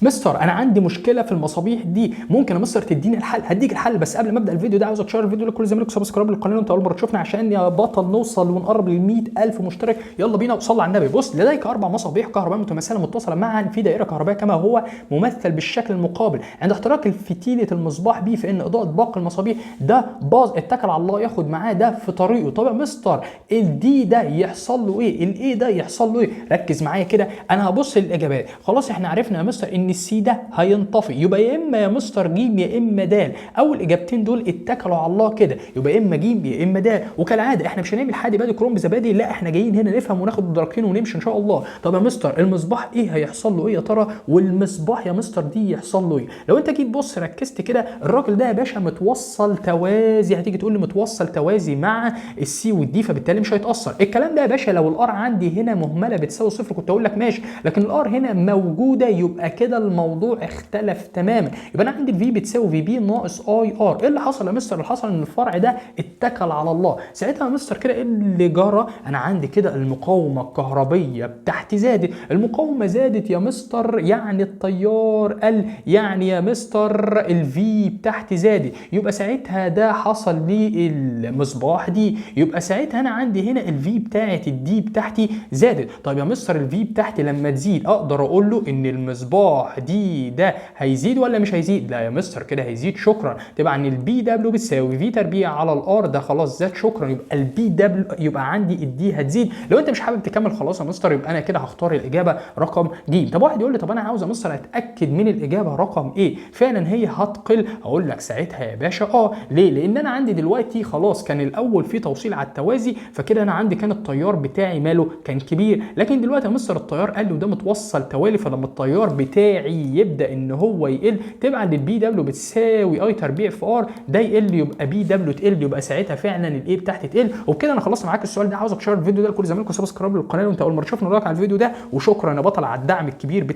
مستر انا عندي مشكله في المصابيح دي، ممكن يا مستر تديني الحل؟ هديك الحل، بس قبل ما ابدا الفيديو ده عاوزك تشير الفيديو لكل زميلك، سبسكرايب للقناه وانت اول مره تشوفنا، عشان يا بطل نوصل ونقرب لل 100,000 مشترك. يلا بينا وصلوا على النبي. بص، لديك 4 مصابيح كهربائيه متماثله متصله معا في دائره كهربائيه كما هو ممثل بالشكل المقابل. عند احتراق فتيله المصباح بي فان اضاءه باقي المصابيح ده باظ، اتكل على الله ياخد معاه ده في طريقه. طب يا مستر الدي ده يحصل له ايه؟ الاي ده يحصل له ايه؟ ركز معايا كده، انا هبص للاجابات. خلاص احنا عرفنا يا مستر ان السي ده هينطفي، يبقى يا اما يا مستر جيم يا اما دال. اول اجابتين دول اتكلوا على الله كده، يبقى يا اما جيم يا اما دال. وكالعاده احنا مش هنعمل حادي بادي كروم بزبادي، لا احنا جايين هنا نفهم وناخد الدرجتين ونمشي ان شاء الله. طب يا مستر المصباح ايه هيحصل له ايه يا ترى؟ والمصباح يا مستر دي يحصل له ايه؟ لو انت جيت بص ركزت كده، الراجل ده يا باشا متوصل توازي، هتيجي تقول لي متوصل توازي مع السي والدي، فبالتالي مش هيتاثر الكلام ده يا باشا. لو الار عندي هنا مهمله بتساوي صفر كنت اقول لك ماشي، لكن الار هنا موجوده، يبقى كده الموضوع اختلف تماما. يبقى انا عندي الفي بتساوي في بي ناقص اي ار. ايه اللي حصل يا مستر؟ اللي حصل ان الفرع ده اتكل على الله. ساعتها يا مستر كده ايه اللي جرى؟ انا عندي كده المقاومه الكهربيه بتاعتي زادت. المقاومه زادت يا مستر، يعني التيار قل، يعني يا مستر الفي بتاعتي زادت. يبقى ساعتها ده حصل لي المصباح دي، يبقى ساعتها انا عندي هنا الفي بتاعت الدي بتاعتي زادت. طيب يا مستر الفي بتاعتي لما تزيد اقدر اقول له ان المصباح دي ده هيزيد ولا مش هيزيد؟ لا يا مستر كده هيزيد، شكرا. تبقى عن البي دبليو بتساوي في تربيع على الار، ده خلاص زاد شكرا، يبقى البي دبليو يبقى عندي الدي هتزيد. لو انت مش حابب تكمل خلاص يا مستر يبقى انا كده هختار الاجابه رقم ج. طب واحد يقول لي طب انا عاوز يا مستر اتاكد من الاجابه رقم ايه؟ فعلا هي هتقل؟ اقول لك ساعتها يا باشا ليه؟ لان انا عندي دلوقتي خلاص كان الاول في توصيل على التوازي، فكده انا عندي كان التيار بتاعي ماله كان كبير، لكن دلوقتي يا مستر التيار قل وده متوصل توالي، فلما التيار بتاعي يبدا ان هو يقل تبقى عند البي دبليو بتساوي اي تربيع في ار، ده يقل يبقى بي دبليو تقل، يبقى ساعتها فعلا الايه بتاعتي تقل. وبكده انا خلصت معاك السؤال ده. عاوزك تشير الفيديو ده لكل زمايلكم، سبسكرايب للقناه وانت اول مره تشوفنا، لايك على الفيديو ده، وشكرا يا بطل على الدعم الكبير بتاعك.